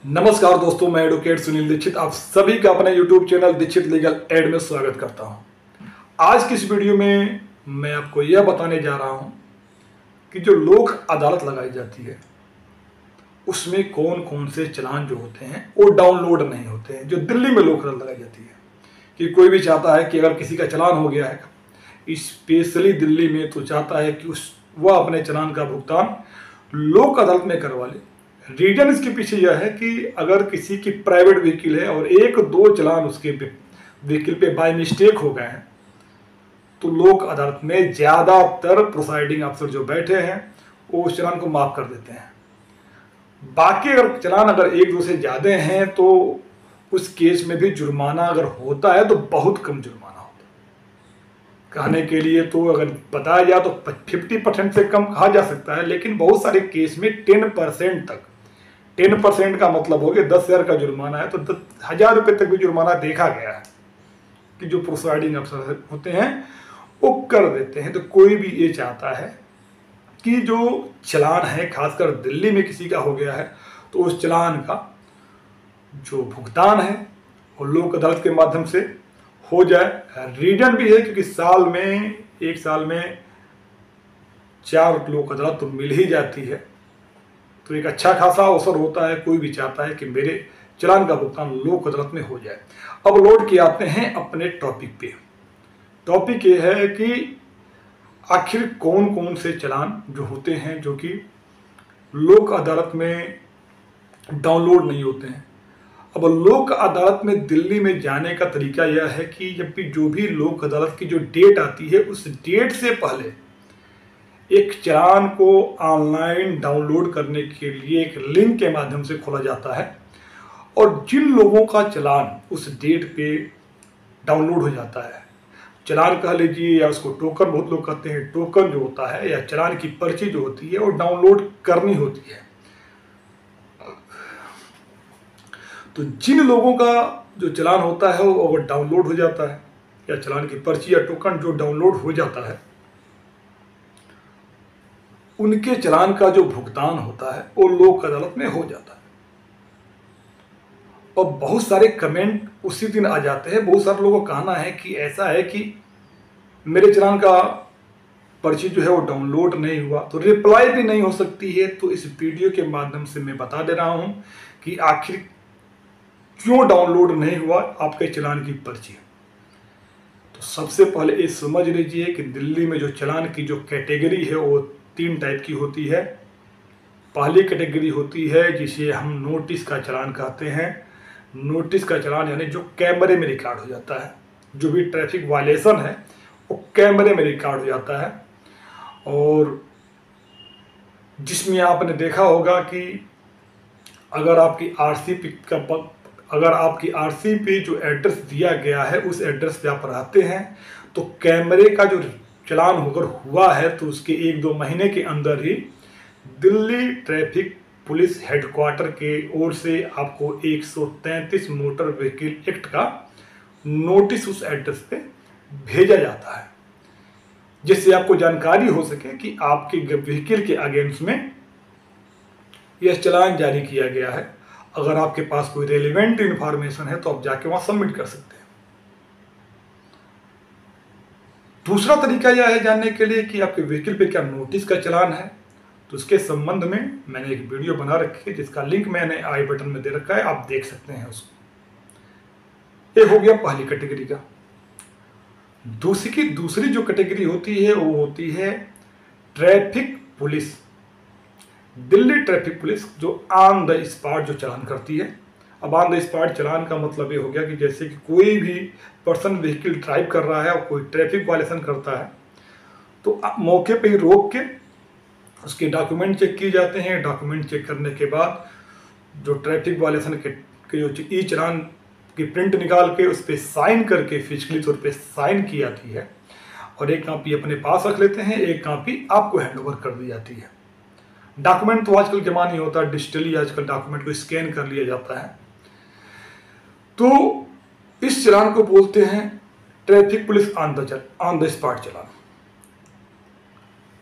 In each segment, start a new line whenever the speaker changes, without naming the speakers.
नमस्कार दोस्तों, मैं एडवोकेट सुनील दीक्षित आप सभी का अपने YouTube channel Dikshit legal aid में स्वागत करता हूं। आज की इस वीडियो में मैं आपको यह बताने जा रहा हूं कि जो लोक अदालत लगाई जाती है उसमें कौन कौन से चालान जो होते हैं वो डाउनलोड नहीं होते हैं। जो दिल्ली में लोक अदालत लगाई जाती है कि कोई भी चाहता है कि अगर किसी का चालान हो गया है स्पेशली दिल्ली में, तो चाहता है कि वह अपने चालान का भुगतान लोक अदालत में करवा ले। रीजन इसके पीछे यह है कि अगर किसी की प्राइवेट व्हीकल है और एक दो चालान उसके व्हीकल पे बाय मिस्टेक हो गए हैं तो लोक अदालत में ज़्यादातर प्रोसाइडिंग अफसर जो बैठे हैं वो उस चालान को माफ़ कर देते हैं। बाकी अगर चालान अगर एक दो से ज़्यादा हैं तो उस केस में भी जुर्माना अगर होता है तो बहुत कम जुर्माना होता है। कहने के लिए तो अगर बताया जाए तो 50% से कम कहा जा सकता है, लेकिन बहुत सारे केस में 10% तक 10% का मतलब हो गया 10,000 का जुर्माना है तो 10,000 रुपये तक भी जुर्माना देखा गया है कि जो प्रोसाइडिंग अफसर होते हैं वो कर देते हैं। तो कोई भी ये चाहता है कि जो चालान है, खासकर दिल्ली में किसी का हो गया है तो उस चालान का जो भुगतान है वो लोक अदालत के माध्यम से हो जाए। रीजन भी है क्योंकि एक साल में 4 लोक अदालत तो मिल ही जाती है, तो एक अच्छा खासा अवसर होता है। कोई भी चाहता है कि मेरे चालान का भुगतान लोक अदालत में हो जाए। अब लौट के आते हैं अपने टॉपिक पे। टॉपिक ये है कि आखिर कौन कौन से चालान जो होते हैं जो कि लोक अदालत में डाउनलोड नहीं होते हैं। अब लोक अदालत में दिल्ली में जाने का तरीका यह है कि जब भी जो भी लोक अदालत की जो डेट आती है उस डेट से पहले एक चालान को ऑनलाइन डाउनलोड करने के लिए एक लिंक के माध्यम से खोला जाता है और जिन लोगों का चालान उस डेट पे डाउनलोड हो जाता है, चालान कह लीजिए या उसको टोकन, बहुत लोग कहते हैं टोकन जो होता है, या चालान की पर्ची जो होती है वो डाउनलोड करनी होती है। तो जिन लोगों का जो चालान होता है वो अगर डाउनलोड हो जाता है या चालान की पर्ची या टोकन जो डाउनलोड हो जाता है, उनके चालान का जो भुगतान होता है वो लोक अदालत में हो जाता है। और बहुत सारे कमेंट उसी दिन आ जाते हैं। बहुत सारे लोगों का कहना है कि ऐसा है कि मेरे चालान का पर्ची जो है वो डाउनलोड नहीं हुआ, तो रिप्लाई भी नहीं हो सकती है। तो इस वीडियो के माध्यम से मैं बता दे रहा हूं कि आखिर क्यों डाउनलोड नहीं हुआ आपके चालान की पर्ची। तो सबसे पहले ये समझ लीजिए कि दिल्ली में जो चालान की जो कैटेगरी है वो 3 टाइप की होती है। पहली कैटेगरी होती है जिसे हम नोटिस का चालान कहते हैं। नोटिस का चालान यानी जो कैमरे में रिकॉर्ड हो जाता है, जो भी ट्रैफिक वायलेशन है वो कैमरे में रिकॉर्ड हो जाता है। और जिसमें आपने देखा होगा कि अगर आपकी आरसी पे जो एड्रेस दिया गया है उस एड्रेस पे आप रहते हैं तो कैमरे का जो चालान अगर हुआ है तो उसके 1-2 महीने के अंदर ही दिल्ली ट्रैफिक पुलिस हेडक्वार्टर के ओर से आपको 133 मोटर व्हीकल एक्ट का नोटिस उस एड्रेस पे भेजा जाता है, जिससे आपको जानकारी हो सके कि आपके व्हीकल के अगेंस्ट में यह चालान जारी किया गया है। अगर आपके पास कोई रेलिवेंट इंफॉर्मेशन है तो आप जाके वहां सबमिट कर सकते हैं। दूसरा तरीका यह है जानने के लिए कि आपके व्हीकल पे क्या नोटिस का चालान है, तो उसके संबंध में मैंने एक वीडियो बना रखी है जिसका लिंक मैंने आई बटन में दे रखा है, आप देख सकते हैं उसको। ये हो गया पहली कैटेगरी का। दूसरी जो कैटेगरी होती है वो होती है traffic police. Delhi traffic police जो ऑन द स्पॉट जो चालान करती है। अब ऑन द स्पॉट चालान का मतलब ये हो गया कि जैसे कि कोई भी पर्सन व्हीकल ड्राइव कर रहा है और कोई ट्रैफिक वायलेशन करता है तो मौके पे ही रोक के उसके डॉक्यूमेंट चेक किए जाते हैं। डॉक्यूमेंट चेक करने के बाद जो ट्रैफिक वायलेशन के जो ई चालान की प्रिंट निकाल के उस पर साइन करके फिजिकली तौर पे साइन की जाती है और एक कॉपी अपने पास रख लेते हैं, एक कॉपी आपको हैंड ओवर कर दी जाती है। डॉक्यूमेंट तो आजकल जमा नहीं होता, डिजिटली आजकल डॉक्यूमेंट को स्कैन कर लिया जाता है। तो इस चालान को बोलते हैं traffic police on the spot चालान,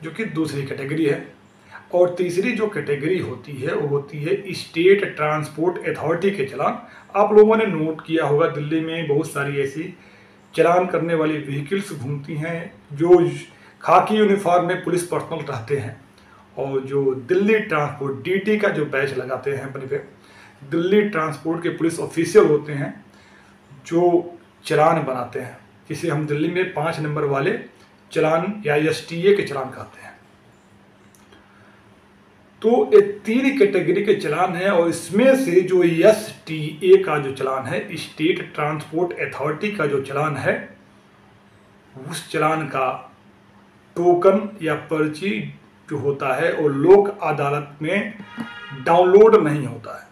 जो कि दूसरी कैटेगरी है। और तीसरी जो कैटेगरी होती है वो होती है स्टेट ट्रांसपोर्ट अथॉरिटी के चालान। आप लोगों ने नोट किया होगा दिल्ली में बहुत सारी ऐसी चालान करने वाली व्हीकल्स घूमती हैं जो खाकी यूनिफॉर्म में पुलिस पर्सनल रहते हैं और जो दिल्ली ट्रांसपोर्ट डीटी का जो बैच लगाते हैं अपने पे, दिल्ली ट्रांसपोर्ट के पुलिस ऑफिशियल होते हैं जो चालान बनाते हैं, जिसे हम दिल्ली में 5 नंबर वाले चालान या एसटीए के चालान कहते हैं। तो ये 3 कैटेगरी के चालान है और इसमें से जो एसटीए का जो चालान है, स्टेट ट्रांसपोर्ट अथॉरिटी का जो चालान है, उस चालान का टोकन या पर्ची जो होता है वो लोक अदालत में डाउनलोड नहीं होता है।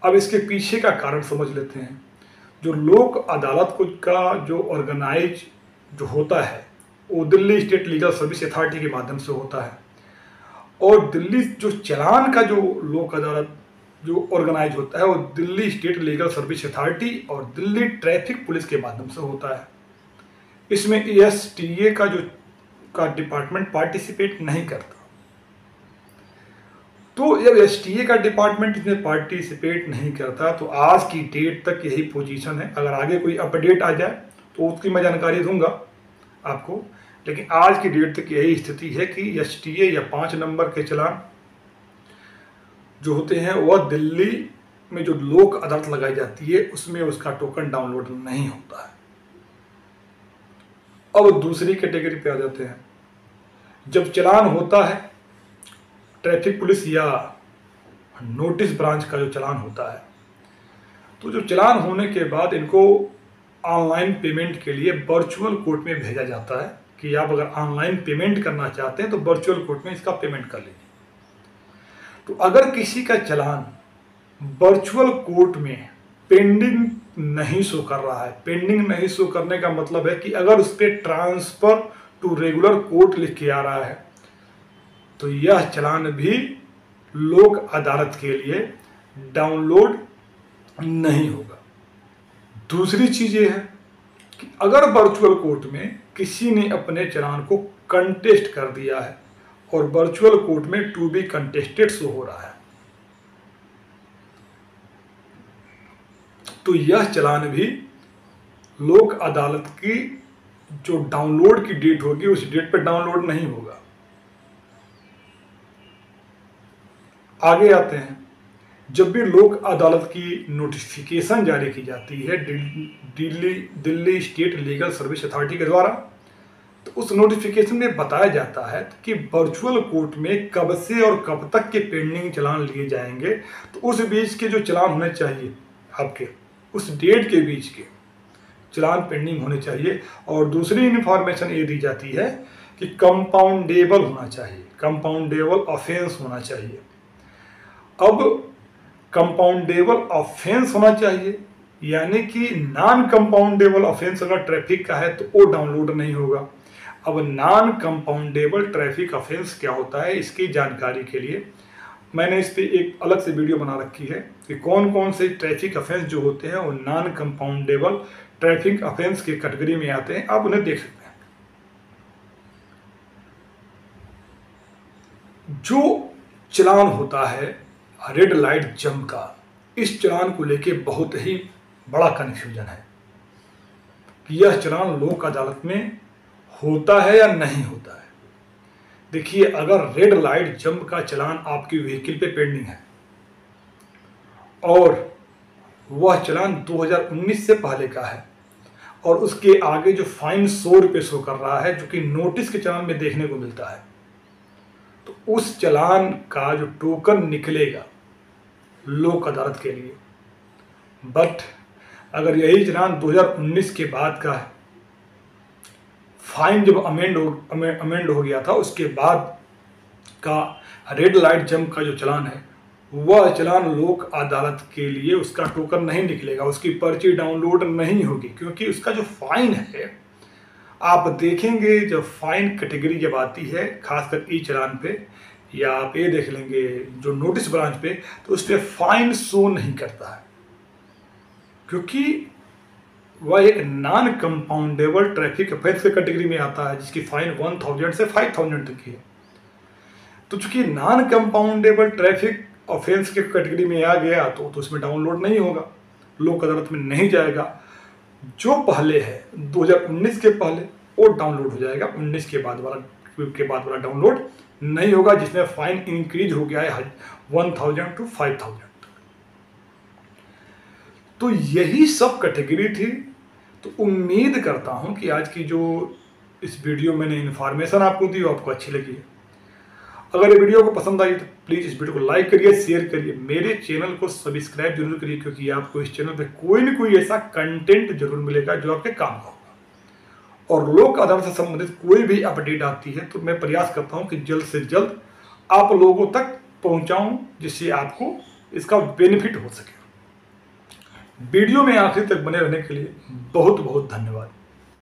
अब इसके पीछे का कारण समझ लेते हैं। जो लोक अदालत को का जो ऑर्गेनाइज जो होता है वो Delhi state legal service authority के माध्यम से होता है और दिल्ली जो चालान का जो लोक अदालत जो ऑर्गेनाइज होता है वो Delhi state legal service authority और दिल्ली ट्रैफिक पुलिस के माध्यम से होता है। इसमें एसटीए का डिपार्टमेंट पार्टिसिपेट नहीं करता। तो जब एसटीए का डिपार्टमेंट इसमें पार्टिसिपेट नहीं करता तो आज की डेट तक यही पोजीशन है। अगर आगे कोई अपडेट आ जाए तो उसकी मैं जानकारी दूंगा आपको, लेकिन आज की डेट तक यही स्थिति है कि एसटीए या 5 नंबर के चालान जो होते हैं वह दिल्ली में जो लोक अदालत लगाई जाती है उसमें उसका टोकन डाउनलोड नहीं होता है। अब दूसरी कैटेगरी पे आ जाते हैं। जब चालान होता है ट्रैफिक पुलिस या नोटिस ब्रांच का जो चालान होता है, तो जो चालान होने के बाद इनको ऑनलाइन पेमेंट के लिए वर्चुअल कोर्ट में भेजा जाता है कि आप अगर ऑनलाइन पेमेंट करना चाहते हैं तो वर्चुअल कोर्ट में इसका पेमेंट कर लीजिए। तो अगर किसी का चालान वर्चुअल कोर्ट में पेंडिंग नहीं शो कर रहा है, पेंडिंग नहीं शो करने का मतलब है कि अगर उस पर ट्रांसफर टू रेगुलर कोर्ट लिख के आ रहा है तो यह चालान भी लोक अदालत के लिए डाउनलोड नहीं होगा। दूसरी चीज ये है कि अगर वर्चुअल कोर्ट में किसी ने अपने चालान को कंटेस्ट कर दिया है और वर्चुअल कोर्ट में टू बी कंटेस्टेड शो हो रहा है तो यह चालान भी लोक अदालत की जो डाउनलोड की डेट होगी उस डेट पर डाउनलोड नहीं होगा। आगे आते हैं। जब भी लोक अदालत की नोटिफिकेशन जारी की जाती है Delhi state legal service authority के द्वारा, तो उस नोटिफिकेशन में बताया जाता है कि वर्चुअल कोर्ट में कब से और कब तक के पेंडिंग चालान लिए जाएंगे, तो उस बीच के जो चालान होने चाहिए आपके उस डेट के बीच के चालान पेंडिंग होने चाहिए। और दूसरी इन्फॉर्मेशन ये दी जाती है कि कंपाउंडेबल होना चाहिए, कंपाउंडेबल ऑफेंस होना चाहिए। अब कंपाउंडेबल ऑफेंस होना चाहिए यानी कि नॉन कंपाउंडेबल ऑफेंस अगर ट्रैफिक का है तो वो डाउनलोड नहीं होगा। अब नॉन कंपाउंडेबल ट्रैफिक ऑफेंस क्या होता है इसकी जानकारी के लिए मैंने इस पे एक अलग से वीडियो बना रखी है कि कौन कौन से ट्रैफिक ऑफेंस जो होते हैं वो नॉन कंपाउंडेबल ट्रैफिक ऑफेंस की कैटेगरी में आते हैं, आप उन्हें देख सकते हैं। जो चालान होता है रेड लाइट जंप का, इस चालान को लेके बहुत ही बड़ा कन्फ्यूजन है कि यह चालान लोक अदालत में होता है या नहीं होता है। देखिए, अगर रेड लाइट जंप का चालान आपकी व्हीकल पे पेंडिंग है और वह चालान 2019 से पहले का है और उसके आगे जो फाइन 100 रुपये शो कर रहा है जो कि नोटिस के चालान में देखने को मिलता है, तो उस चालान का जो टोकन निकलेगा लोक अदालत के लिए। बट अगर यही चालान 2019 के बाद का है, फाइन जब अमेंड हो गया था उसके बाद का रेड लाइट जंप का जो चालान है वह चालान लोक अदालत के लिए उसका टोकन नहीं निकलेगा, उसकी पर्ची डाउनलोड नहीं होगी, क्योंकि उसका जो फाइन है आप देखेंगे जब फाइन कैटेगरी जब आती है खासकर ई चालान पे या आप ये देख लेंगे जो नोटिस ब्रांच पे, तो उस पर फाइन शो नहीं करता है क्योंकि वह एक नॉन कंपाउंडेबल ट्रैफिक ऑफेंस की कैटेगरी में आता है जिसकी फाइन 1000 से 5000 तक की है। तो चूंकि नॉन कंपाउंडेबल ट्रैफिक ऑफेंस के कैटेगरी में आ गया तो उसमें डाउनलोड नहीं होगा, लोक अदालत में नहीं जाएगा। जो पहले है 2019 के पहले वो डाउनलोड हो जाएगा, 19 के बाद वाला डाउनलोड नहीं होगा, जिसमें फाइन इंक्रीज हो गया है 1000 to 5000। तो यही सब कैटेगरी थी। तो उम्मीद करता हूं कि आज की जो इस वीडियो में मैंने इन्फॉर्मेशन आपको दी वो आपको अच्छी लगी है। अगर ये वीडियो को पसंद आई तो प्लीज़ इस वीडियो को लाइक करिए, शेयर करिए, मेरे चैनल को सब्सक्राइब जरूर करिए, क्योंकि आपको इस चैनल पे कोई न कोई ऐसा कंटेंट जरूर मिलेगा जो आपके काम का होगा। और लोक अदालत से संबंधित कोई भी अपडेट आती है तो मैं प्रयास करता हूँ कि जल्द से जल्द आप लोगों तक पहुँचाऊँ, जिससे आपको इसका बेनिफिट हो सके। वीडियो में आखिर तक बने रहने के लिए बहुत बहुत धन्यवाद।